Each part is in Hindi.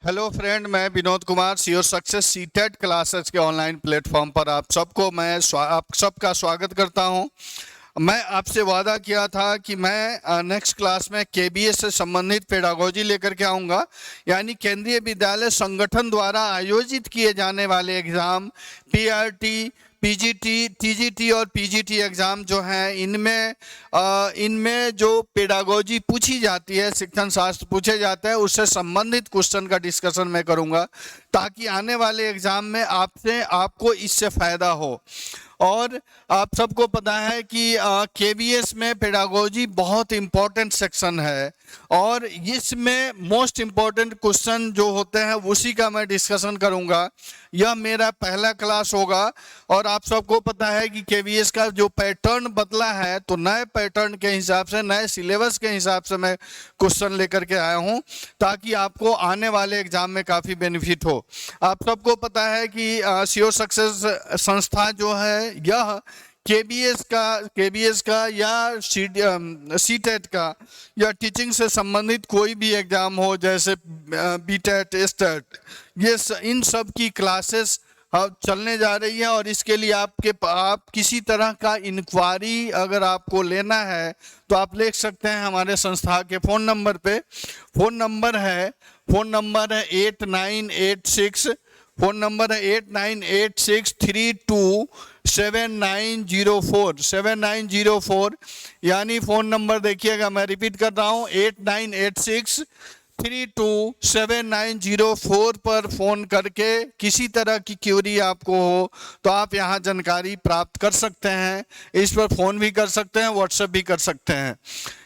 हेलो फ्रेंड, मैं Vinod Kumar sure success CTET classes के ऑनलाइन प्लेटफॉर्म पर आप सबको आप सबका स्वागत करता हूं। मैं आपसे वादा किया था कि मैं नेक्स्ट क्लास में केबीएस से संबंधित पेडागोजी लेकर के आऊंगा, यानी केंद्रीय विद्यालय संगठन द्वारा आयोजित किए जाने वाले एग्ज़ाम पीआरटी, पीजीटी, टीजीटी और पीजीटी एग्ज़ाम जो हैं इनमें जो पेडागोजी पूछी जाती है, शिक्षण शास्त्र पूछे जाते हैं, उससे संबंधित क्वेश्चन का डिस्कशन मैं करूंगा ताकि आने वाले एग्ज़ाम में आपको इससे फ़ायदा हो। और आप सबको पता है कि केबीएस में पेडागोजी बहुत इम्पोर्टेंट सेक्शन है और इसमें मोस्ट इम्पोर्टेंट क्वेश्चन जो होते हैं उसी का मैं डिस्कशन करूंगा। यह मेरा पहला क्लास होगा और आप सबको पता है कि केबीएस का जो पैटर्न बदला है, तो नए पैटर्न के हिसाब से, नए सिलेबस के हिसाब से मैं क्वेश्चन लेकर के आया हूं ताकि आपको आने वाले एग्जाम में काफ़ी बेनिफिट हो। आप सबको पता है कि श्योर सक्सेस संस्था जो है यह केबीएस का या सीटेट का या टीचिंग से संबंधित कोई भी एग्जाम हो, जैसे बीटेट, एस्टेट, इन सब की क्लासेस चलने जा रही है। और इसके लिए आप किसी तरह का इंक्वायरी अगर आपको लेना है तो आप ले सकते हैं हमारे संस्था के फ़ोन नंबर पे। फ़ोन नंबर है 8986 यानी फ़ोन नंबर देखिएगा, मैं रिपीट कर रहा हूँ 8986327904 पर फ़ोन करके किसी तरह की क्यूरी आपको हो तो आप यहाँ जानकारी प्राप्त कर सकते हैं। इस पर फ़ोन भी कर सकते हैं, व्हाट्सएप भी कर सकते हैं।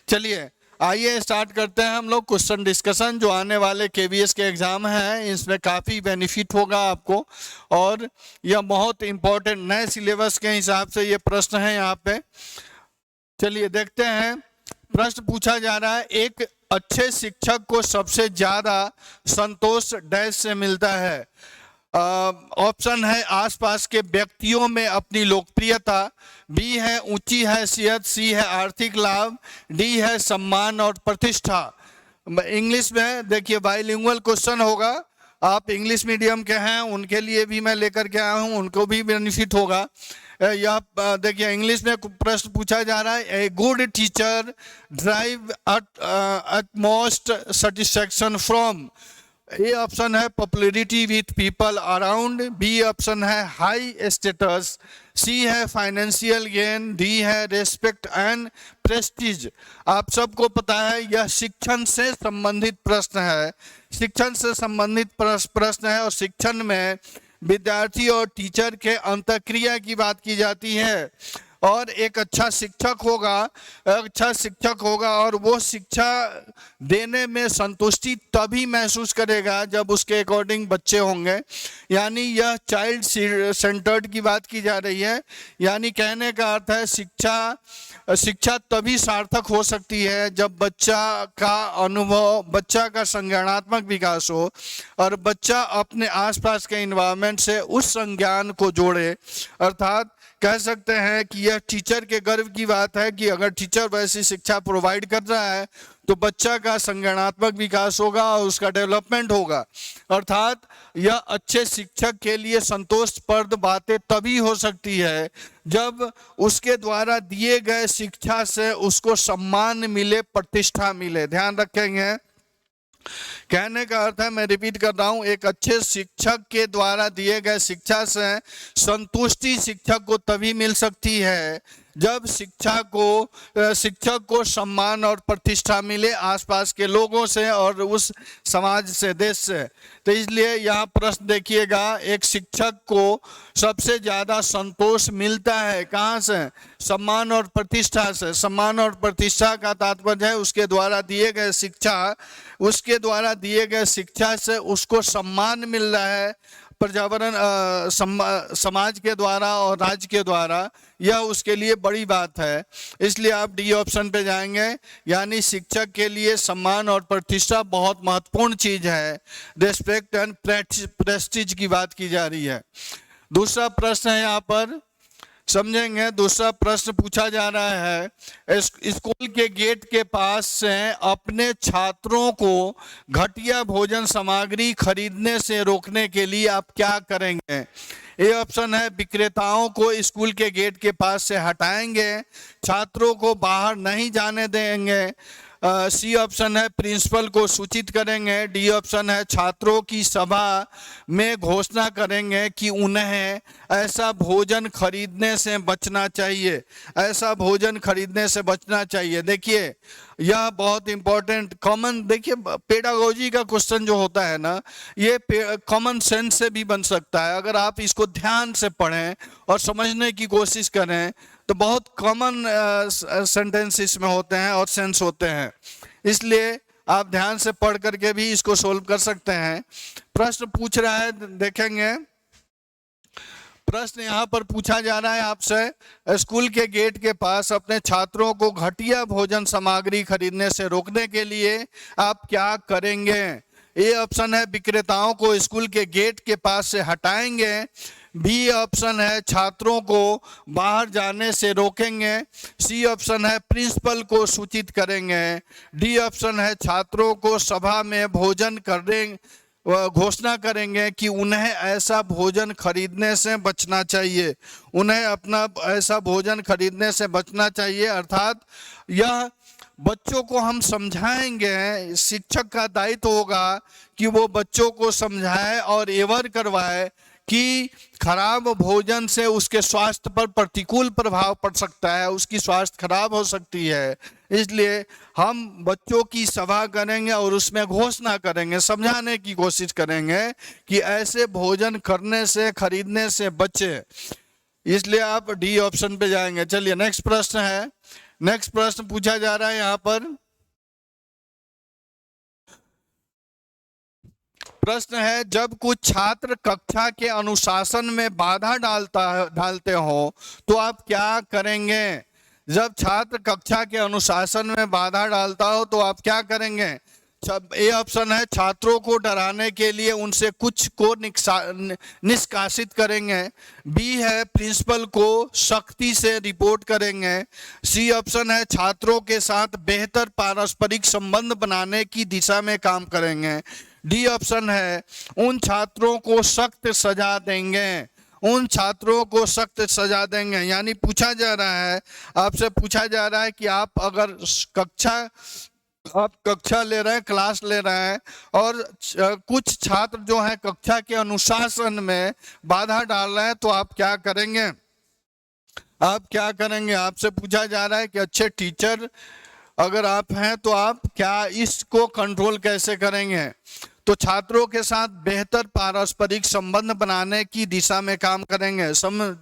चलिए आइए स्टार्ट करते हैं हम लोग क्वेश्चन डिस्कशन। जो आने वाले केबीएस के एग्ज़ाम हैं इसमें काफ़ी बेनिफिट होगा आपको और यह बहुत इम्पोर्टेंट नए सिलेबस के हिसाब से ये प्रश्न है यहाँ पे। चलिए देखते हैं। प्रश्न पूछा जा रहा है, एक अच्छे शिक्षक को सबसे ज़्यादा संतोष डैश से मिलता है। ऑप्शन है आसपास के व्यक्तियों में अपनी लोकप्रियता, बी है ऊंची हैसियत, सी है आर्थिक लाभ, डी है सम्मान और प्रतिष्ठा। इंग्लिश में देखिए बाइलिंगुअल क्वेश्चन होगा। आप इंग्लिश मीडियम के हैं उनके लिए भी मैं लेकर के आया हूं, उनको भी बेनिफिट होगा। यह देखिए इंग्लिश में प्रश्न पूछा जा रहा है, a good teacher drive utmost satisfaction from. A option है popularity with people around, B option है हाई स्टेटस, सी है फाइनेंशियल गेन, डी है रेस्पेक्ट एंड प्रेस्टीज। आप सबको पता है यह शिक्षण से संबंधित प्रश्न है। शिक्षण से संबंधित प्रश्न है और शिक्षण में विद्यार्थी और टीचर के अंतःक्रिया की बात की जाती है। और एक अच्छा शिक्षक होगा और वो शिक्षा देने में संतुष्टि तभी महसूस करेगा जब उसके अकॉर्डिंग बच्चे होंगे, यानी यह चाइल्ड सेंटर्ड की बात की जा रही है। यानी कहने का अर्थ है शिक्षा तभी सार्थक हो सकती है जब बच्चा का संज्ञानात्मक विकास हो और बच्चा अपने आसपास के एनवायरनमेंट से उस संज्ञान को जोड़े। अर्थात कह सकते हैं कि यह टीचर के गर्व की बात है कि अगर टीचर वैसी शिक्षा प्रोवाइड कर रहा है तो बच्चा का संज्ञानात्मक विकास होगा और उसका डेवलपमेंट होगा। अर्थात यह अच्छे शिक्षक के लिए संतोषप्रद बातें तभी हो सकती है जब उसके द्वारा दिए गए शिक्षा से उसको सम्मान मिले, प्रतिष्ठा मिले। ध्यान रखेंगे, कहने का अर्थ है, मैं रिपीट कर रहा हूं, एक अच्छे शिक्षक के द्वारा दिए गए शिक्षा से संतुष्टि शिक्षक को तभी मिल सकती है जब शिक्षक को सम्मान और प्रतिष्ठा मिले आसपास के लोगों से और उस समाज से, देश से। तो इसलिए यहाँ प्रश्न देखिएगा, एक शिक्षक को सबसे ज़्यादा संतोष मिलता है कहाँ से? सम्मान और प्रतिष्ठा से। सम्मान और प्रतिष्ठा का तात्पर्य है उसके द्वारा दिए गए शिक्षा से उसको सम्मान मिल रहा है पर्यावरण, समाज के द्वारा और राज्य के द्वारा। यह उसके लिए बड़ी बात है। इसलिए आप डी ऑप्शन पे जाएंगे, यानी शिक्षक के लिए सम्मान और प्रतिष्ठा बहुत महत्वपूर्ण चीज है। रेस्पेक्ट एंड प्रेस्टीज की बात की जा रही है। दूसरा प्रश्न है यहाँ पर, समझेंगे। दूसरा प्रश्न पूछा जा रहा है, स्कूल के गेट के पास से अपने छात्रों को घटिया भोजन सामग्री खरीदने से रोकने के लिए आप क्या करेंगे? ए ऑप्शन है विक्रेताओं को स्कूल के गेट के पास से हटाएंगे, छात्रों को बाहर नहीं जाने देंगे, सी ऑप्शन है प्रिंसिपल को सूचित करेंगे, डी ऑप्शन है छात्रों की सभा में घोषणा करेंगे कि उन्हें ऐसा भोजन खरीदने से बचना चाहिए, ऐसा भोजन खरीदने से बचना चाहिए। देखिए यह बहुत इंपॉर्टेंट कॉमन, देखिए पेडागोजी का क्वेश्चन जो होता है ना, ये कॉमन सेंस से भी बन सकता है। अगर आप इसको ध्यान से पढ़ें और समझने की कोशिश करें तो बहुत कॉमन सेंटेंस इसमें होते हैं और सेंस होते हैं, इसलिए आप ध्यान से पढ़ करके भी इसको सोल्व कर सकते हैं। प्रश्न पूछ रहा है, देखेंगे प्रश्न यहाँ पर पूछा जा रहा है आपसे, स्कूल के गेट के पास अपने छात्रों को घटिया भोजन सामग्री खरीदने से रोकने के लिए आप क्या करेंगे? ए ऑप्शन है विक्रेताओं को स्कूल के गेट के पास से हटाएंगे, बी ऑप्शन है छात्रों को बाहर जाने से रोकेंगे, सी ऑप्शन है प्रिंसिपल को सूचित करेंगे, डी ऑप्शन है छात्रों को सभा में भोजन करने घोषणा करेंगे कि उन्हें ऐसा भोजन खरीदने से बचना चाहिए, उन्हें अपना ऐसा भोजन खरीदने से बचना चाहिए। अर्थात यह बच्चों को हम समझाएंगे, शिक्षक का दायित्व होगा कि वो बच्चों को समझाए और अवेयर करवाए कि खराब भोजन से उसके स्वास्थ्य पर प्रतिकूल प्रभाव पड़ सकता है, उसकी स्वास्थ्य खराब हो सकती है। इसलिए हम बच्चों की सभा करेंगे और उसमें घोषणा करेंगे, समझाने की कोशिश करेंगे कि ऐसे भोजन करने से, खरीदने से बचे। इसलिए आप डी ऑप्शन पे जाएंगे। चलिए नेक्स्ट प्रश्न है, नेक्स्ट प्रश्न पूछा जा रहा है यहाँ पर, प्रश्न है जब कुछ छात्र कक्षा के अनुशासन में बाधा डालते हो तो आप क्या करेंगे? जब छात्र कक्षा के अनुशासन में बाधा डालता हो तो आप क्या करेंगे? ए ऑप्शन है छात्रों को डराने के लिए उनसे कुछ को निष्कासित करेंगे, बी है प्रिंसिपल को सख्ती से रिपोर्ट करेंगे, सी ऑप्शन है छात्रों के साथ बेहतर पारस्परिक संबंध बनाने की दिशा में काम करेंगे, डी ऑप्शन है उन छात्रों को सख्त सजा देंगे, उन छात्रों को सख्त सजा देंगे। यानी पूछा जा रहा है, आपसे पूछा जा रहा है कि आप अगर कक्षा ले रहे हैं, क्लास ले रहे हैं और कुछ छात्र जो हैं कक्षा के अनुशासन में बाधा डाल रहे हैं तो आप क्या करेंगे? आप क्या करेंगे? आपसे पूछा जा रहा है कि अच्छे टीचर अगर आप हैं तो आप क्या इसको कंट्रोल कैसे करेंगे? तो छात्रों के साथ बेहतर पारस्परिक संबंध बनाने की दिशा में काम करेंगे।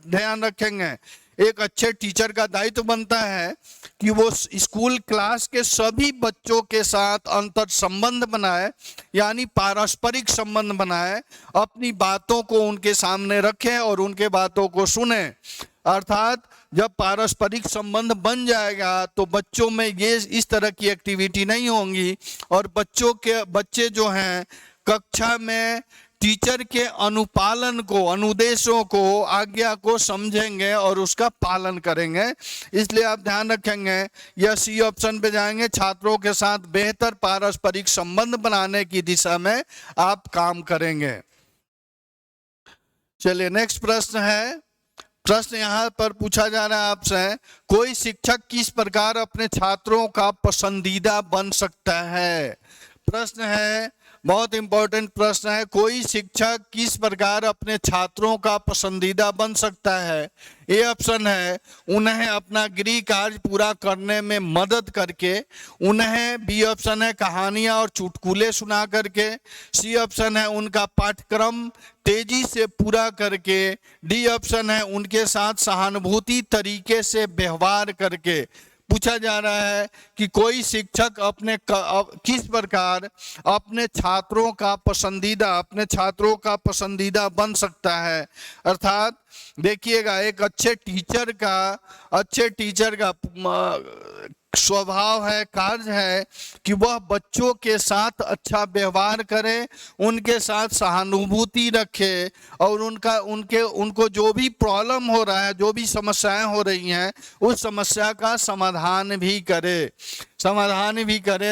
ध्यान रखेंगे, एक अच्छे टीचर का दायित्व बनता है कि वो स्कूल क्लास के सभी बच्चों के साथ अंतर संबंध बनाए, यानी पारस्परिक संबंध बनाए, अपनी बातों को उनके सामने रखे और उनके बातों को सुने। अर्थात जब पारस्परिक संबंध बन जाएगा तो बच्चों में ये इस तरह की एक्टिविटी नहीं होंगी और बच्चे जो हैं कक्षा में टीचर के अनुपालन को, अनुदेशों को, आज्ञा को समझेंगे और उसका पालन करेंगे। इसलिए आप ध्यान रखेंगे, यह सी ऑप्शन पे जाएंगे, छात्रों के साथ बेहतर पारस्परिक संबंध बनाने की दिशा में आप काम करेंगे। चलिए नेक्स्ट प्रश्न है, प्रश्न यहाँ पर पूछा जा रहा है आपसे, कोई शिक्षक किस प्रकार अपने छात्रों का पसंदीदा बन सकता है? प्रश्न है, बहुत इंपॉर्टेंट प्रश्न है, कोई शिक्षक किस प्रकार अपने छात्रों का पसंदीदा बन सकता है? ए ऑप्शन है उन्हें अपना गृह कार्य पूरा करने में मदद करके, उन्हें बी ऑप्शन है कहानियां और चुटकुले सुना करके, सी ऑप्शन है उनका पाठ्यक्रम तेजी से पूरा करके, डी ऑप्शन है उनके साथ सहानुभूति तरीके से व्यवहार करके। पूछा जा रहा है कि कोई शिक्षक किस प्रकार अपने छात्रों का पसंदीदा बन सकता है। अर्थात देखिएगा, एक अच्छे टीचर का स्वभाव है, कार्य है कि वह बच्चों के साथ अच्छा व्यवहार करे, उनके साथ सहानुभूति रखे और उनको जो भी प्रॉब्लम हो रहा है, जो भी समस्याएं हो रही हैं, उस समस्या का समाधान भी करे।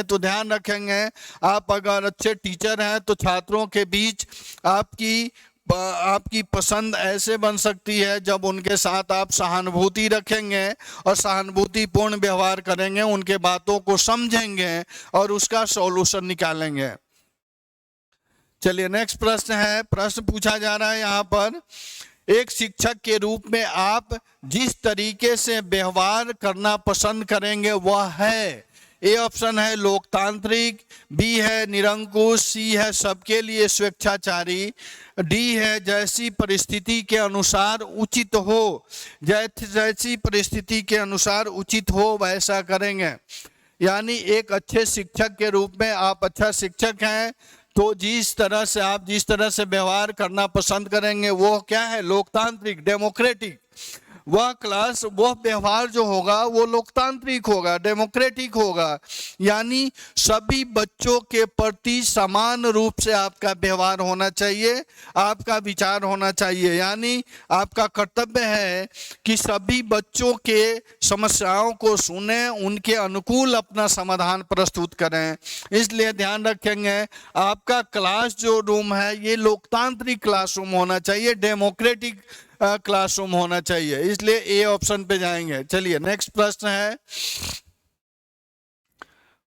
तो ध्यान रखेंगे, आप अगर अच्छे टीचर हैं तो छात्रों के बीच आपकी पसंद ऐसे बन सकती है जब उनके साथ आप सहानुभूति रखेंगे और सहानुभूतिपूर्ण व्यवहार करेंगे, उनके बातों को समझेंगे और उसका सॉल्यूशन निकालेंगे। चलिए नेक्स्ट प्रश्न है। प्रश्न पूछा जा रहा है यहाँ पर, एक शिक्षक के रूप में आप जिस तरीके से व्यवहार करना पसंद करेंगे वह है। ए ऑप्शन है लोकतांत्रिक, बी है निरंकुश, सी है सबके लिए स्वेच्छाचारी, डी है जैसी परिस्थिति के अनुसार उचित हो, जैसी परिस्थिति के अनुसार उचित हो वैसा करेंगे। यानी एक अच्छे शिक्षक के रूप में आप अच्छा शिक्षक हैं तो जिस तरह से व्यवहार करना पसंद करेंगे वो क्या है, लोकतांत्रिक, डेमोक्रेटिक। वह व्यवहार जो होगा वो लोकतांत्रिक होगा, डेमोक्रेटिक होगा। यानी सभी बच्चों के प्रति समान रूप से आपका व्यवहार होना चाहिए, आपका विचार होना चाहिए। यानी आपका कर्तव्य है कि सभी बच्चों के समस्याओं को सुने, उनके अनुकूल अपना समाधान प्रस्तुत करें। इसलिए ध्यान रखेंगे, आपका क्लास जो रूम है ये लोकतांत्रिक क्लासरूम होना चाहिए, डेमोक्रेटिक क्लासरूम होना चाहिए। इसलिए ए ऑप्शन पे जाएंगे। चलिए नेक्स्ट प्रश्न है।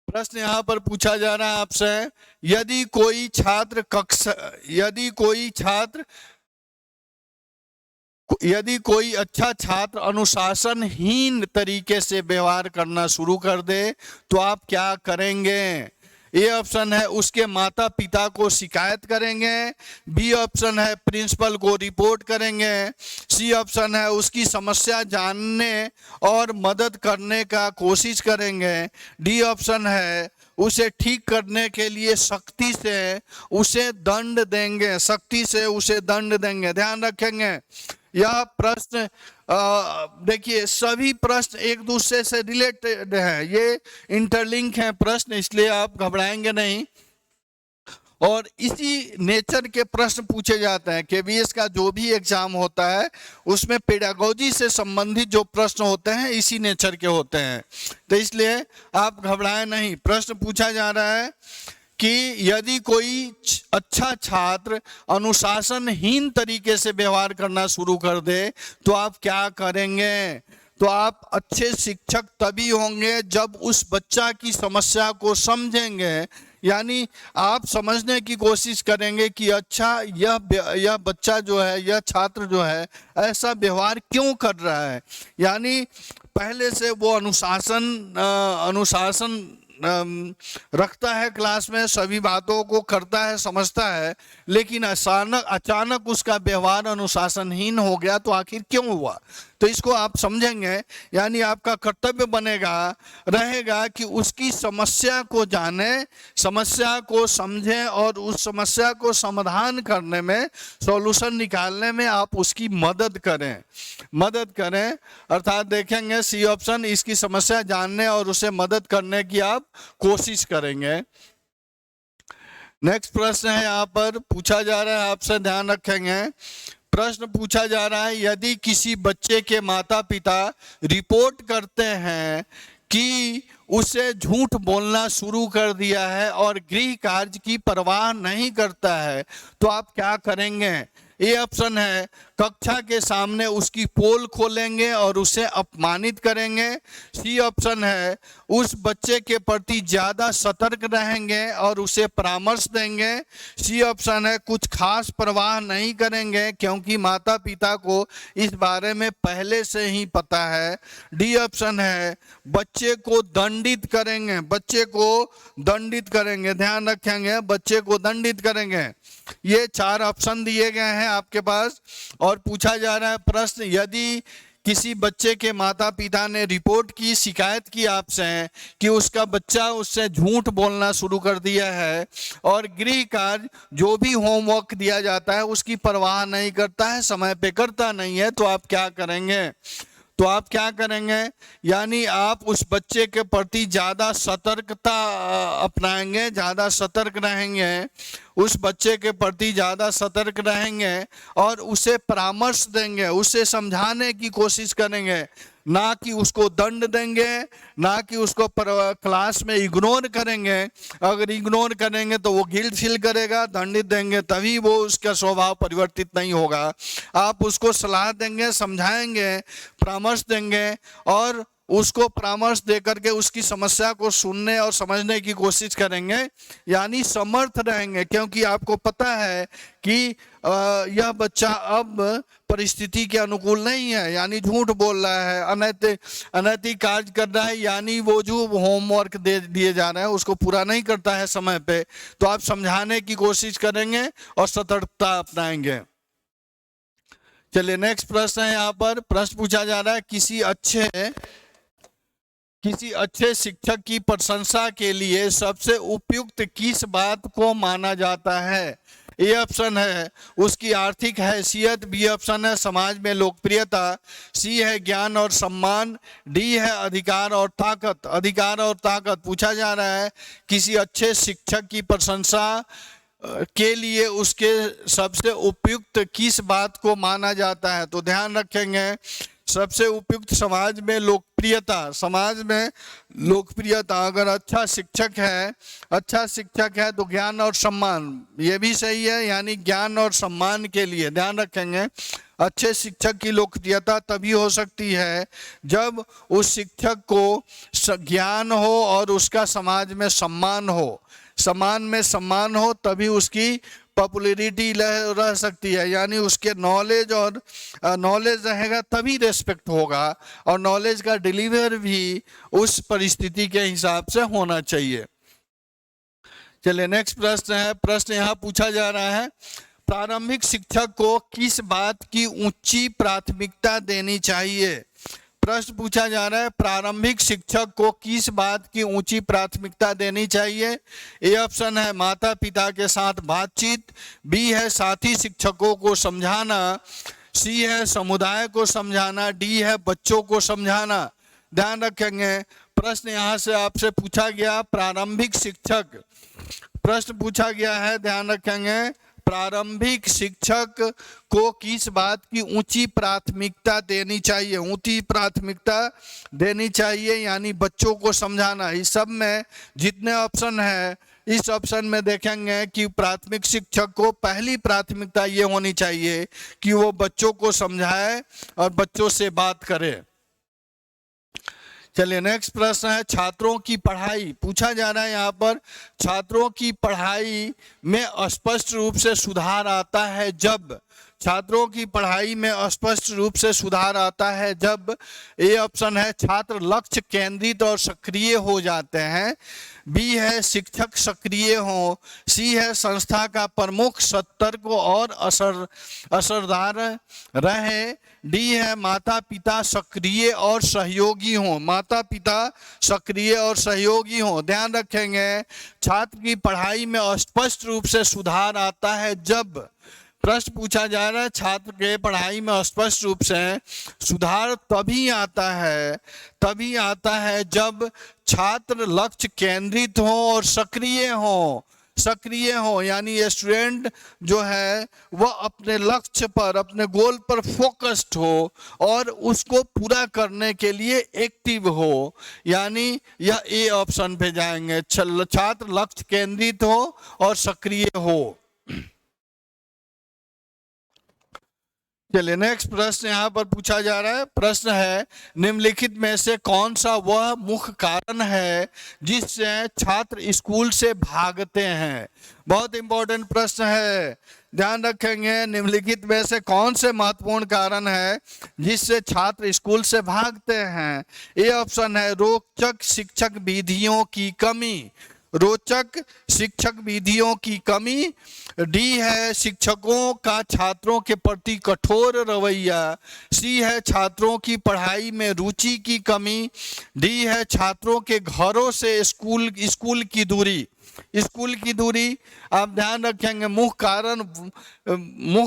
प्रश्न यहां पर पूछा जा रहा है आपसे, यदि कोई अच्छा छात्र अनुशासनहीन तरीके से व्यवहार करना शुरू कर दे तो आप क्या करेंगे। ए ऑप्शन है उसके माता पिता को शिकायत करेंगे, बी ऑप्शन है प्रिंसिपल को रिपोर्ट करेंगे, सी ऑप्शन है उसकी समस्या जानने और मदद करने का कोशिश करेंगे, डी ऑप्शन है उसे ठीक करने के लिए सख्ती से उसे दंड देंगे। ध्यान रखेंगे यह प्रश्न, देखिए सभी प्रश्न एक दूसरे से रिलेटेड हैं, ये इंटरलिंक हैं प्रश्न, इसलिए आप घबराएंगे नहीं। और इसी नेचर के प्रश्न पूछे जाते हैं। केवीएस का जो भी एग्जाम होता है उसमें पेडागोजी से संबंधित जो प्रश्न होते हैं इसी नेचर के होते हैं, तो इसलिए आप घबराएं नहीं। प्रश्न पूछा जा रहा है कि यदि कोई अच्छा छात्र अनुशासनहीन तरीके से व्यवहार करना शुरू कर दे तो आप क्या करेंगे। तो आप अच्छे शिक्षक तभी होंगे जब उस बच्चा की समस्या को समझेंगे, यानी आप समझने की कोशिश करेंगे कि अच्छा यह बच्चा जो है, यह छात्र जो है ऐसा व्यवहार क्यों कर रहा है। यानी पहले से वो अनुशासन रखता है, क्लास में सभी बातों को करता है, समझता है, लेकिन अचानक उसका व्यवहार अनुशासनहीन हो गया तो आखिर क्यों हुआ, तो इसको आप समझेंगे। यानी आपका कर्तव्य रहेगा कि उसकी समस्या को जाने, समस्या को समझें और उस समस्या को समाधान करने में, सॉल्यूशन निकालने में आप उसकी मदद करें। अर्थात देखेंगे सी ऑप्शन, इसकी समस्या जानने और उसे मदद करने की आप कोशिश करेंगे। नेक्स्ट प्रश्न है यहाँ पर पूछा जा रहा है आपसे, ध्यान रखेंगे। प्रश्न पूछा जा रहा है, यदि किसी बच्चे के माता पिता रिपोर्ट करते हैं कि उसे झूठ बोलना शुरू कर दिया है और गृह कार्य की परवाह नहीं करता है तो आप क्या करेंगे। ए ऑप्शन है कक्षा के सामने उसकी पोल खोलेंगे और उसे अपमानित करेंगे, सी ऑप्शन है उस बच्चे के प्रति ज़्यादा सतर्क रहेंगे और उसे परामर्श देंगे, सी ऑप्शन है कुछ खास परवाह नहीं करेंगे क्योंकि माता पिता को इस बारे में पहले से ही पता है, डी ऑप्शन है बच्चे को दंडित करेंगे। ध्यान रखेंगे, बच्चे को दंडित करेंगे। ये 4 ऑप्शन दिए गए हैं आपके पास और पूछा जा रहा है प्रश्न, यदि किसी बच्चे के माता पिता ने रिपोर्ट की, शिकायत की आपसे कि उसका बच्चा उससे झूठ बोलना शुरू कर दिया है और गृह कार्य जो भी होमवर्क दिया जाता है उसकी परवाह नहीं करता है, समय पे करता नहीं है, तो आप क्या करेंगे। तो आप क्या करेंगे, यानी आप उस बच्चे के प्रति ज़्यादा सतर्कता अपनाएंगे, ज़्यादा सतर्क रहेंगे, उस बच्चे के प्रति ज़्यादा सतर्क रहेंगे और उसे परामर्श देंगे, उसे समझाने की कोशिश करेंगे, ना कि उसको दंड देंगे, ना कि उसको क्लास में इग्नोर करेंगे। अगर इग्नोर करेंगे तो वो गिल्ट फील करेगा, दंडित देंगे तभी वो उसका स्वभाव परिवर्तित नहीं होगा। आप उसको सलाह देंगे, समझाएंगे, परामर्श देंगे और उसको परामर्श दे करके उसकी समस्या को सुनने और समझने की कोशिश करेंगे, यानी समर्थ रहेंगे, क्योंकि आपको पता है कि यह बच्चा अब परिस्थिति के अनुकूल नहीं है, यानी झूठ बोल रहा है, अनैतिक कार्य कर रहा है, यानी वो जो होमवर्क दे दिए जा रहे हैं उसको पूरा नहीं करता है समय पे, तो आप समझाने की कोशिश करेंगे और सतर्कता अपनाएंगे। चलिए नेक्स्ट प्रश्न है, यहाँ पर प्रश्न पूछा जा रहा है, किसी अच्छे शिक्षक की प्रशंसा के लिए सबसे उपयुक्त किस बात को माना जाता है? ए ऑप्शन है उसकी आर्थिक हैसियत, बी ऑप्शन है समाज में लोकप्रियता, सी है ज्ञान और सम्मान, डी है अधिकार और ताकत। अधिकार और ताकत पूछा जा रहा है, किसी अच्छे शिक्षक की प्रशंसा के लिए उसके सबसे उपयुक्त किस बात को माना जाता है? तो ध्यान रखेंगे, सबसे उपयुक्त समाज में लोकप्रियता, समाज में लोकप्रियता। अगर अच्छा शिक्षक है तो ज्ञान और सम्मान, ये भी सही है, यानी ज्ञान और सम्मान के लिए ध्यान रखेंगे। अच्छे शिक्षक की लोकप्रियता तभी हो सकती है जब उस शिक्षक को ज्ञान हो और उसका समाज में सम्मान हो। समाज में सम्मान हो तभी उसकी पॉपुलैरिटी रह सकती है, यानी उसके नॉलेज रहेगा तभी रेस्पेक्ट होगा, और नॉलेज का डिलीवर भी उस परिस्थिति के हिसाब से होना चाहिए। चलिए नेक्स्ट प्रश्न है, प्रश्न यहाँ पूछा जा रहा है, प्रारंभिक शिक्षक को किस बात की ऊंची प्राथमिकता देनी चाहिए? प्रश्न पूछा जा रहा है, प्रारंभिक शिक्षक को किस बात की ऊंची प्राथमिकता देनी चाहिए? ए ऑप्शन है माता पिता के साथ बातचीत, बी है साथी शिक्षकों को समझाना, सी है समुदाय को समझाना, डी है बच्चों को समझाना। ध्यान रखेंगे, प्रश्न यहाँ से आपसे पूछा गया प्रारंभिक शिक्षक, प्रश्न पूछा गया है, ध्यान रखेंगे, प्रारंभिक शिक्षक को किस बात की ऊंची प्राथमिकता देनी चाहिए? ऊंची प्राथमिकता देनी चाहिए यानी बच्चों को समझाना। इस सब में जितने ऑप्शन है, इस ऑप्शन में देखेंगे कि प्राथमिक शिक्षक को पहली प्राथमिकता ये होनी चाहिए कि वो बच्चों को समझाए और बच्चों से बात करे। चलिए नेक्स्ट प्रश्न है, छात्रों की पढ़ाई पूछा जा रहा है, यहाँ पर छात्रों की पढ़ाई में स्पष्ट रूप से सुधार आता है जब, छात्रों की पढ़ाई में स्पष्ट रूप से सुधार आता है जब, ए ऑप्शन है छात्र लक्ष्य केंद्रित और सक्रिय हो जाते हैं, बी है शिक्षक सक्रिय हो, सी है संस्था का प्रमुख सतर्क और असरदार रहे, डी है माता पिता सक्रिय और सहयोगी हो, माता पिता सक्रिय और सहयोगी हो। ध्यान रखेंगे, छात्र की पढ़ाई में स्पष्ट रूप से सुधार आता है जब, प्रश्न पूछा जा रहा है छात्र के पढ़ाई में स्पष्ट रूप से सुधार तभी आता है जब छात्र लक्ष्य केंद्रित हो और सक्रिय हो, यानी स्टूडेंट जो है वह अपने लक्ष्य पर, अपने गोल पर फोकस्ड हो और उसको पूरा करने के लिए एक्टिव हो, यानी यह ए ऑप्शन पे जाएंगे, छात्र लक्ष्य केंद्रित हो और सक्रिय हो। चलिए नेक्स्ट प्रश्न यहाँ पर पूछा जा रहा है, प्रश्न है निम्नलिखित में से कौन सा वह मुख्य कारण है जिससे छात्र स्कूल से भागते हैं? बहुत इंपॉर्टेंट प्रश्न है, ध्यान रखेंगे, निम्नलिखित में से कौन से महत्वपूर्ण कारण है जिससे छात्र स्कूल से भागते हैं? ए ऑप्शन है रोचक शिक्षक विधियों की कमी, रोचक शिक्षक विधियों की कमी, डी है शिक्षकों का छात्रों के प्रति कठोर रवैया, सी है छात्रों की पढ़ाई में रुचि की कमी, डी है छात्रों के घरों से स्कूल की दूरी। स्कूल की दूरी आप ध्यान रखेंगे। मुख्य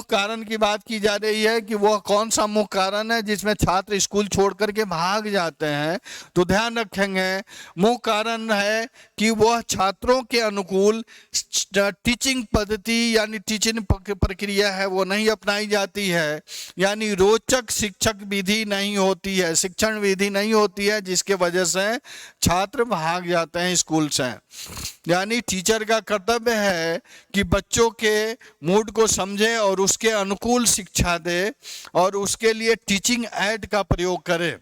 कारण की बात की जा रही है कि वह कौन सा मुख्य कारण है जिसमें छात्र स्कूल छोड़ करके भाग जाते हैं। तो ध्यान रखेंगे मुख्य कारण है कि वह छात्रों के अनुकूल टीचिंग पद्धति यानी टीचिंग प्रक्रिया है वो नहीं अपनाई जाती है, यानी रोचक शिक्षक विधि नहीं होती है, शिक्षण विधि नहीं होती है, जिसके वजह से छात्र भाग जाते हैं स्कूल से। यानी टीचर का कर्तव्य है कि बच्चों के मूड को समझे और उसके अनुकूल शिक्षा दे और उसके लिए टीचिंग एड का प्रयोग करे।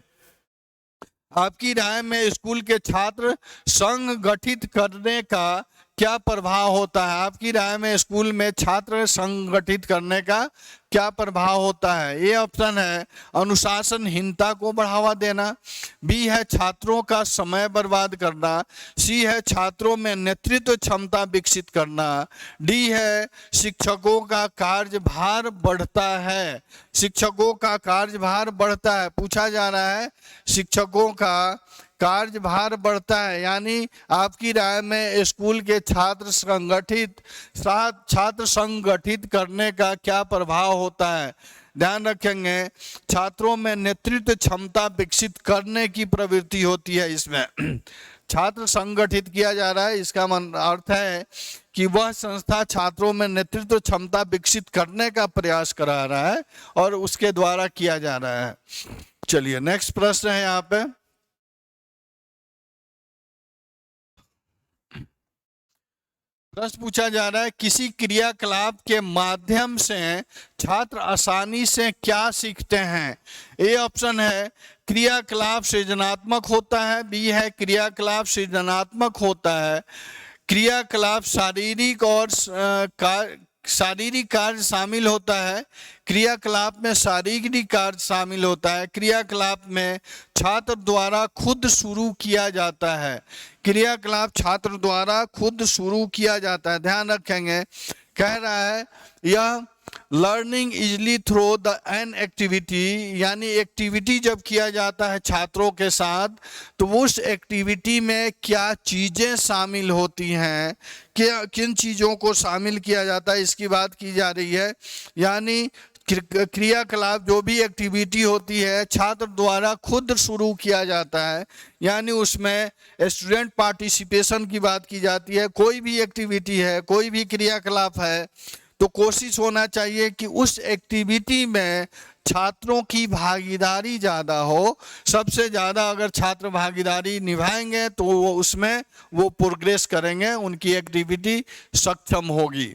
आपकी राय में स्कूल के छात्र संघ गठित करने का क्या प्रभाव होता है? आपकी राय में स्कूल में छात्र संगठित करने का क्या प्रभाव होता है? ए ऑप्शन है अनुशासनहीनता को बढ़ावा देना, बी है छात्रों का समय बर्बाद करना, सी है छात्रों में नेतृत्व क्षमता विकसित करना, डी है शिक्षकों का कार्यभार बढ़ता है। शिक्षकों का कार्यभार बढ़ता है, पूछा जा रहा है शिक्षकों का कार्यभार बढ़ता है। यानी आपकी राय में स्कूल के छात्र संगठित करने का क्या प्रभाव होता है? ध्यान रखेंगे छात्रों में नेतृत्व क्षमता विकसित करने की प्रवृत्ति होती है। इसमें छात्र संगठित किया जा रहा है, इसका अर्थ है कि वह संस्था छात्रों में नेतृत्व क्षमता विकसित करने का प्रयास करा रहा है और उसके द्वारा किया जा रहा है। चलिए नेक्स्ट प्रश्न है यहाँ पे, प्रश्न पूछा जा रहा है किसी क्रियाकलाप के माध्यम से छात्र आसानी से क्या सीखते हैं? ए ऑप्शन है क्रियाकलाप सृजनात्मक होता है, बी है क्रियाकलाप सृजनात्मक होता है, क्रियाकलाप शारीरिक कार्य शामिल होता है, क्रियाकलाप में शारीरिक कार्य शामिल होता है, क्रियाकलाप में छात्र द्वारा खुद शुरू किया जाता है, क्रियाकलाप छात्र द्वारा खुद शुरू किया जाता है। ध्यान रखेंगे कह रहा है यह learning easily through the an activity, यानी एक्टिविटी जब किया जाता है छात्रों के साथ तो उस एक्टिविटी में क्या चीज़ें शामिल होती हैं, क्या किन चीज़ों को शामिल किया जाता है इसकी बात की जा रही है। यानी क्रियाकलाप जो भी एक्टिविटी होती है छात्र द्वारा खुद शुरू किया जाता है, यानी उसमें स्टूडेंट पार्टिसिपेशन की बात की जाती है। कोई भी एक्टिविटी है, कोई भी क्रियाकलाप है तो कोशिश होना चाहिए कि उस एक्टिविटी में छात्रों की भागीदारी ज़्यादा हो। सबसे ज़्यादा अगर छात्र भागीदारी निभाएंगे तो वो उसमें वो प्रोग्रेस करेंगे, उनकी एक्टिविटी सक्षम होगी।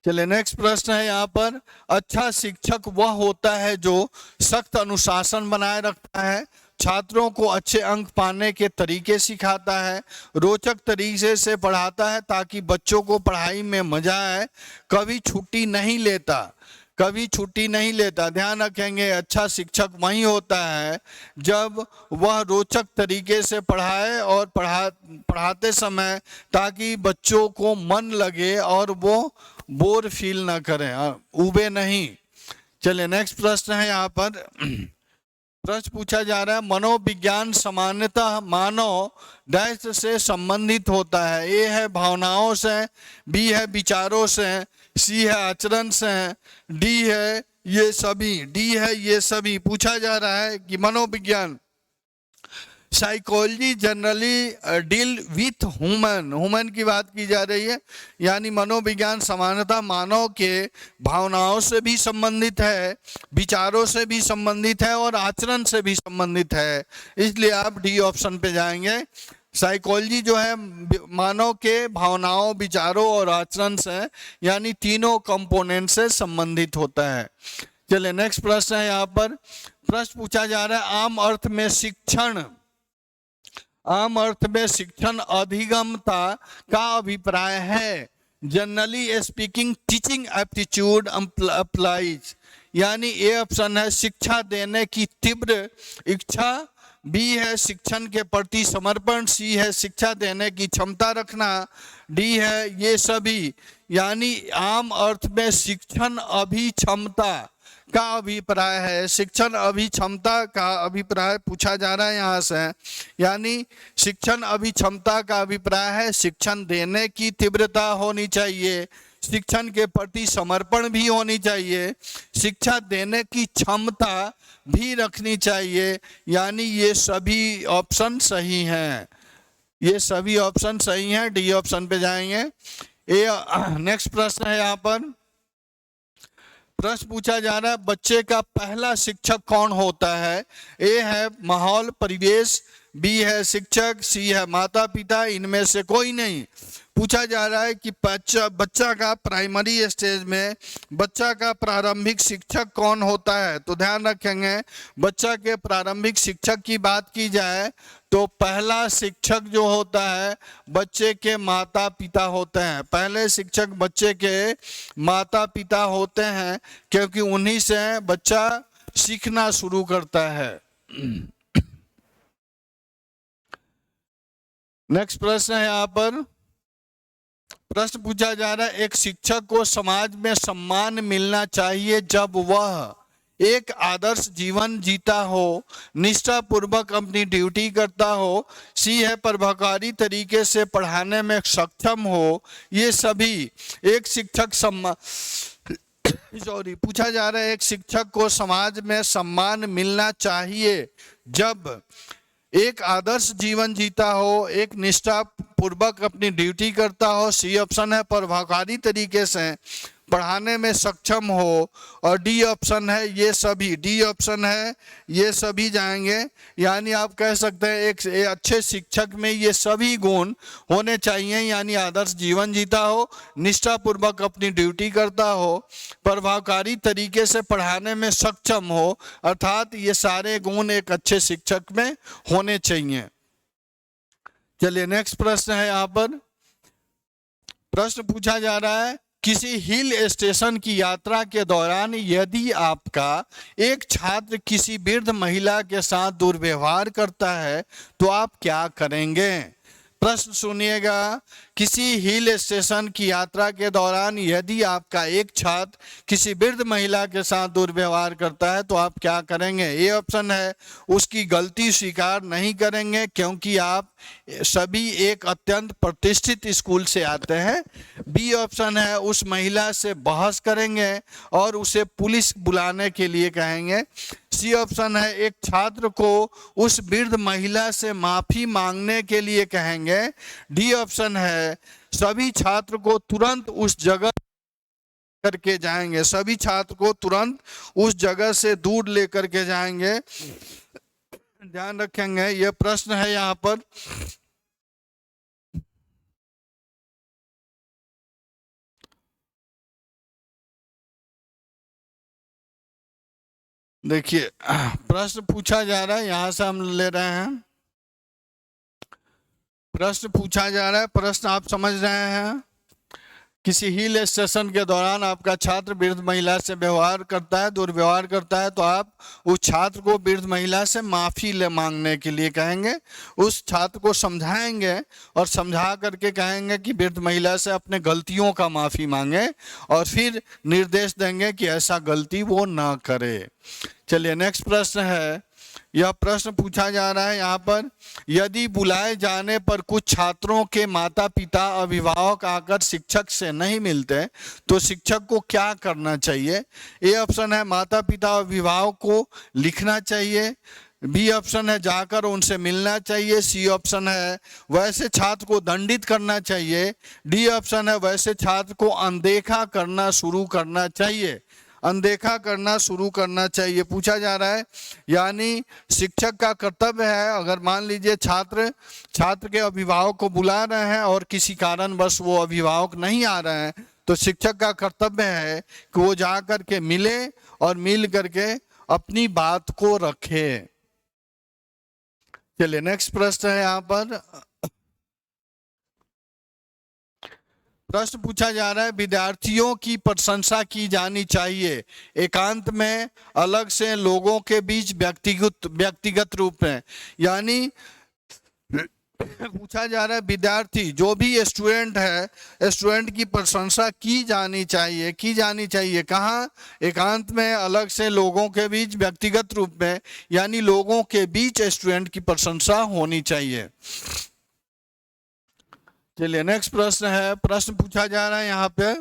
चलिए नेक्स्ट प्रश्न है यहाँ पर, अच्छा शिक्षक वह होता है जो सख्त अनुशासन बनाए रखता है, छात्रों को अच्छे अंक पाने के तरीके सिखाता है, रोचक तरीके से पढ़ाता है ताकि बच्चों को पढ़ाई में मजा आए, कभी छुट्टी नहीं लेता। ध्यान रखेंगे अच्छा शिक्षक वही होता है जब वह रोचक तरीके से पढ़ाए और पढ़ाते समय ताकि बच्चों को मन लगे और वो बोर फील ना करें, उबे नहीं। चलिए नेक्स्ट प्रश्न है यहाँ पर, प्रश्न पूछा जा रहा है मनोविज्ञान सामान्यतः मानव डैश से संबंधित होता है। ए है भावनाओं से, बी है विचारों से, सी है आचरण से, डी है ये सभी। पूछा जा रहा है कि मनोविज्ञान psychology generally deal with human की बात की जा रही है, यानी मनोविज्ञान सामान्यतः मानव के भावनाओं से भी संबंधित है, विचारों से भी संबंधित है और आचरण से भी संबंधित है, इसलिए आप डी ऑप्शन पे जाएंगे। साइकोलॉजी जो है मानव के भावनाओं, विचारों और आचरण से यानी तीनों कंपोनेंट से संबंधित होता है। चलिए नेक्स्ट प्रश्न है यहाँ पर, प्रश्न पूछा जा रहा है आम अर्थ में शिक्षण अधिगमता का अभिप्राय है। Generally speaking teaching aptitude applies, यानी ए ऑप्शन है शिक्षा देने की तीव्र इच्छा, बी है शिक्षण के प्रति समर्पण, सी है शिक्षा देने की क्षमता रखना, डी है ये सभी। यानी आम अर्थ में शिक्षण अभिक्षमता का अभिप्राय है, शिक्षण अभिक्षमता का अभिप्राय पूछा जा रहा है यहाँ से। यानी शिक्षण अभिक्षमता का अभिप्राय है शिक्षण देने की तीव्रता होनी चाहिए, शिक्षण के प्रति समर्पण भी होनी चाहिए, शिक्षा देने की क्षमता भी रखनी चाहिए। यानी ये सभी ऑप्शन सही हैं, ये सभी ऑप्शन सही हैं। डी ऑप्शन पे जाएंगे। नेक्स्ट प्रश्न है यहाँ पर, प्रश्न पूछा जा रहा है बच्चे का पहला शिक्षक कौन होता है? ए है माहौल परिवेश, बी है शिक्षक, सी है माता पिता, इनमें से कोई नहीं। पूछा जा रहा है कि बच्चा का प्राइमरी स्टेज में बच्चा का प्रारंभिक शिक्षक कौन होता है? तो ध्यान रखेंगे, बच्चा के प्रारंभिक शिक्षक की बात की जाए तो पहला शिक्षक जो होता है बच्चे के माता पिता होते हैं। पहले शिक्षक बच्चे के माता पिता होते हैं, क्योंकि उन्हीं से बच्चा सीखना शुरू करता है। नेक्स्ट प्रश्न है यहाँ पर, प्रश्न पूछा जा रहा है एक शिक्षक को समाज में सम्मान मिलना चाहिए जब वह एक आदर्श जीवन जीता हो, निष्ठा पूर्वक अपनी ड्यूटी करता हो, सी है प्रभावकारी तरीके से पढ़ाने में सक्षम हो। ये सभी एक शिक्षक पूछा जा रहा है एक शिक्षक को समाज में सम्मान मिलना चाहिए जब एक आदर्श जीवन जीता हो, एक निष्ठा पूर्वक अपनी ड्यूटी करता हो, सी ऑप्शन है प्रभावकारी तरीके से पढ़ाने में सक्षम हो, और डी ऑप्शन है ये सभी। डी ऑप्शन है ये सभी जाएंगे। यानी आप कह सकते हैं एक अच्छे शिक्षक में ये सभी गुण होने चाहिए। यानी आदर्श जीवन जीता हो, निष्ठापूर्वक अपनी ड्यूटी करता हो, प्रभावकारी तरीके से पढ़ाने में सक्षम हो, अर्थात ये सारे गुण एक अच्छे शिक्षक में होने चाहिए। चलिए नेक्स्ट प्रश्न है यहाँ पर, प्रश्न पूछा जा रहा है किसी हिल स्टेशन की यात्रा के दौरान यदि आपका एक छात्र किसी वृद्ध महिला के साथ दुर्व्यवहार करता है तो आप क्या करेंगे? प्रश्न सुनिएगा, किसी हिल स्टेशन की यात्रा के दौरान यदि आपका एक छात्र किसी वृद्ध महिला के साथ दुर्व्यवहार करता है तो आप क्या करेंगे? ए ऑप्शन है उसकी गलती स्वीकार नहीं करेंगे क्योंकि आप सभी एक अत्यंत प्रतिष्ठित स्कूल से आते हैं। बी ऑप्शन है उस महिला से बहस करेंगे और उसे पुलिस बुलाने के लिए कहेंगे। सी ऑप्शन है एक छात्र को उस वृद्ध महिला से माफी मांगने के लिए कहेंगे। डी ऑप्शन है सभी छात्र को तुरंत उस जगह करके जाएंगे, सभी छात्र को तुरंत उस जगह से दूर लेकर के जाएंगे। ध्यान रखेंगे यह प्रश्न है यहाँ पर। देखिए प्रश्न पूछा जा रहा है, यहां से हम ले रहे हैं। प्रश्न पूछा जा रहा है, प्रश्न आप समझ रहे हैं। किसी हिल स्टेशन के दौरान आपका छात्र वृद्ध महिला से व्यवहार करता है, दुर्व्यवहार करता है, तो आप उस छात्र को वृद्ध महिला से माफ़ी मांगने के लिए कहेंगे। उस छात्र को समझाएंगे और समझा करके कहेंगे कि वृद्ध महिला से अपने गलतियों का माफ़ी मांगे और फिर निर्देश देंगे कि ऐसा गलती वो ना करे। चलिए नेक्स्ट प्रश्न है, यह प्रश्न पूछा जा रहा है यहाँ पर, यदि बुलाए जाने पर कुछ छात्रों के माता पिता अभिभावक आकर शिक्षक से नहीं मिलते तो शिक्षक को क्या करना चाहिए? ए ऑप्शन है माता पिता अभिभावक को लिखना चाहिए। बी ऑप्शन है जाकर उनसे मिलना चाहिए। सी ऑप्शन है वैसे छात्र को दंडित करना चाहिए। डी ऑप्शन है वैसे छात्र को अनदेखा करना शुरू करना चाहिए। अनदेखा करना शुरू करना चाहिए पूछा जा रहा है। यानी शिक्षक का कर्तव्य है, अगर मान लीजिए छात्र के अभिभावक को बुला रहे हैं और किसी कारणवश वो अभिभावक नहीं आ रहे हैं तो शिक्षक का कर्तव्य है कि वो जा करके मिले और मिल करके अपनी बात को रखे। चलिए नेक्स्ट प्रश्न है यहाँ पर, प्रश्न पूछा जा रहा है विद्यार्थियों की प्रशंसा की जानी चाहिए एकांत में, अलग से, लोगों के बीच, व्यक्तिगत रूप में। यानी पूछा जा रहा है विद्यार्थी जो भी स्टूडेंट है, स्टूडेंट की प्रशंसा की जानी चाहिए कहाँ? एकांत में, अलग से, लोगों के बीच, व्यक्तिगत रूप में, यानी लोगों के बीच स्टूडेंट की प्रशंसा होनी चाहिए। चलिए नेक्स्ट प्रश्न है। प्रश्न पूछा जा रहा है यहाँ पे,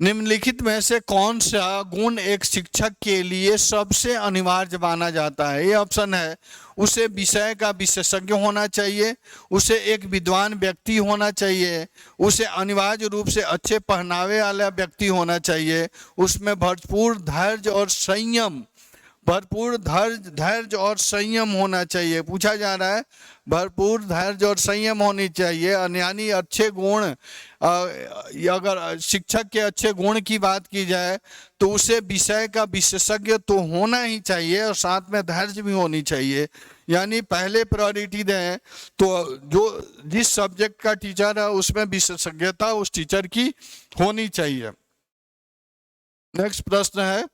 निम्नलिखित में से कौन सा गुण एक शिक्षक के लिए सबसे अनिवार्य माना जाता है? ये ऑप्शन है, उसे विषय का विशेषज्ञ होना चाहिए, उसे एक विद्वान व्यक्ति होना चाहिए, उसे अनिवार्य रूप से अच्छे पहनावे वाला व्यक्ति होना चाहिए, उसमें भरपूर धैर्य और संयम होना चाहिए। पूछा जा रहा है भरपूर धैर्य और संयम होनी चाहिए, यानी अच्छे गुण। अगर शिक्षक के अच्छे गुण की बात की जाए तो उसे विषय का विशेषज्ञ तो होना ही चाहिए और साथ में धैर्य भी होनी चाहिए, यानी पहले प्रायोरिटी दें तो जो जिस सब्जेक्ट का टीचर है उसमें विशेषज्ञता उस टीचर की होनी चाहिए। नेक्स्ट प्रश्न है,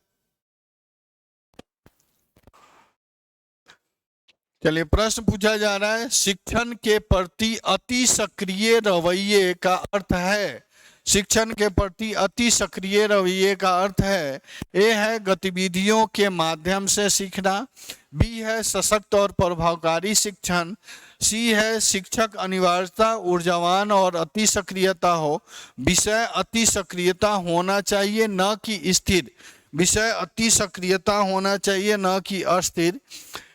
चलिए प्रश्न पूछा जा रहा है, शिक्षण के प्रति अति सक्रिय रवैये का अर्थ है? शिक्षण के प्रति अति सक्रिय रवैये का अर्थ है, ए है गतिविधियों के माध्यम से सीखना, बी है सशक्त और प्रभावकारी शिक्षण, सी है शिक्षक अनिवार्यता ऊर्जावान और अति सक्रियता हो, विषय अति सक्रियता होना चाहिए न कि स्थिर, विषय अति सक्रियता होना चाहिए न कि अस्थिर।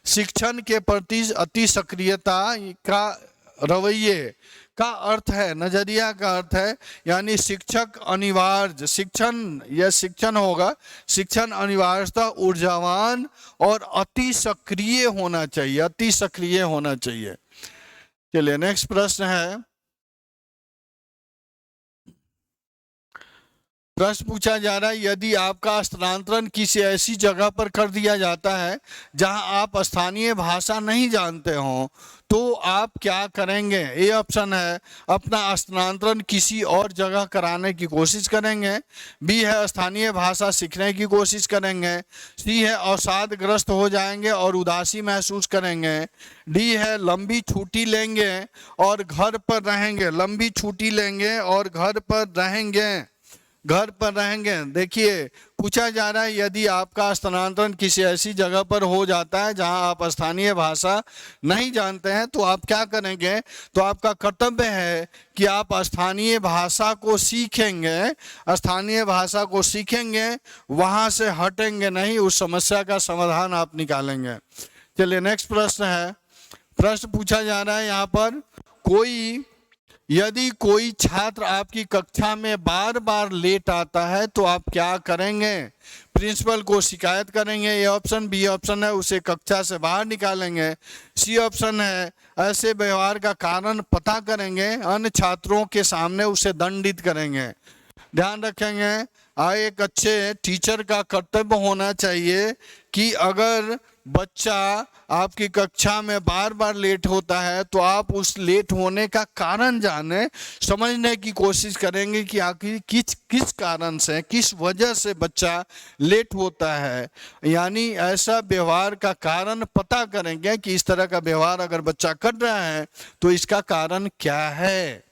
शिक्षण के प्रति अति सक्रियता का रवैये का अर्थ है, नजरिया का अर्थ है, यानी शिक्षक अनिवार्य शिक्षण होगा, शिक्षण अनिवार्यता ऊर्जावान और अति सक्रिय होना चाहिए। चलिए नेक्स्ट प्रश्न है। प्रश्न पूछा जा रहा है, यदि आपका स्थानांतरण किसी ऐसी जगह पर कर दिया जाता है जहां आप स्थानीय भाषा नहीं जानते हो तो आप क्या करेंगे? ए ऑप्शन है, अपना स्थानांतरण किसी और जगह कराने की कोशिश करेंगे, बी है स्थानीय भाषा सीखने की कोशिश करेंगे, सी है अवसादग्रस्त हो जाएंगे और उदासी महसूस करेंगे, डी है लंबी छुट्टी लेंगे और घर पर रहेंगे। देखिए पूछा जा रहा है, यदि आपका स्थानांतरण किसी ऐसी जगह पर हो जाता है जहां आप स्थानीय भाषा नहीं जानते हैं तो आप क्या करेंगे? तो आपका कर्तव्य है कि आप स्थानीय भाषा को सीखेंगे, वहां से हटेंगे नहीं, उस समस्या का समाधान आप निकालेंगे। चलिए नेक्स्ट प्रश्न है। प्रश्न पूछा जा रहा है यहाँ पर, यदि कोई छात्र आपकी कक्षा में बार बार लेट आता है तो आप क्या करेंगे? प्रिंसिपल को शिकायत करेंगे, ये ऑप्शन, बी ऑप्शन है उसे कक्षा से बाहर निकालेंगे, सी ऑप्शन है ऐसे व्यवहार का कारण पता करेंगे, अन्य छात्रों के सामने उसे दंडित करेंगे। ध्यान रखेंगे, एक अच्छे टीचर का कर्तव्य होना चाहिए कि अगर बच्चा आपकी कक्षा में बार बार लेट होता है तो आप उस लेट होने का कारण जाने, समझने की कोशिश करेंगे कि आखिर किस कारण से, किस वजह से बच्चा लेट होता है, यानी ऐसा व्यवहार का कारण पता करेंगे कि इस तरह का व्यवहार अगर बच्चा कर रहा है तो इसका कारण क्या है।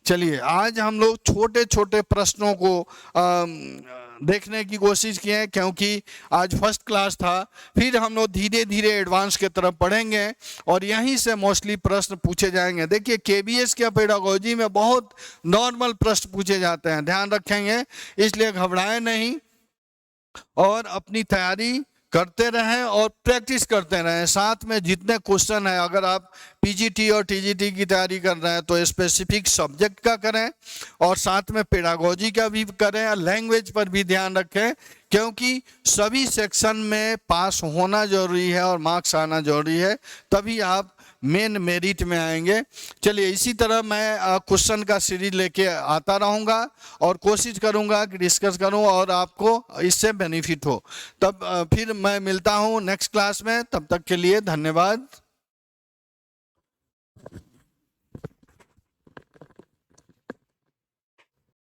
चलिए आज हम लोग छोटे छोटे प्रश्नों को देखने की कोशिश किए हैं क्योंकि आज फर्स्ट क्लास था, फिर हम लोग धीरे धीरे एडवांस के तरफ बढ़ेंगे और यहीं से मोस्टली प्रश्न पूछे जाएंगे। देखिए केबीएस के पेडागोजी में बहुत नॉर्मल प्रश्न पूछे जाते हैं, ध्यान रखेंगे, इसलिए घबराएं नहीं और अपनी तैयारी करते रहें और प्रैक्टिस करते रहें। साथ में जितने क्वेश्चन है, अगर आप पीजीटी और टीजीटी की तैयारी कर रहे हैं तो स्पेसिफिक सब्जेक्ट का करें और साथ में पेडागोजी का भी करें, लैंग्वेज पर भी ध्यान रखें क्योंकि सभी सेक्शन में पास होना जरूरी है और मार्क्स आना जरूरी है, तभी आप मेन मेरिट में आएंगे। चलिए इसी तरह मैं क्वेश्चन का सीरीज लेके आता रहूँगा और कोशिश करूँगा कि डिस्कस करूँ और आपको इससे बेनिफिट हो। तब फिर मैं मिलता हूँ नेक्स्ट क्लास में, तब तक के लिए धन्यवाद।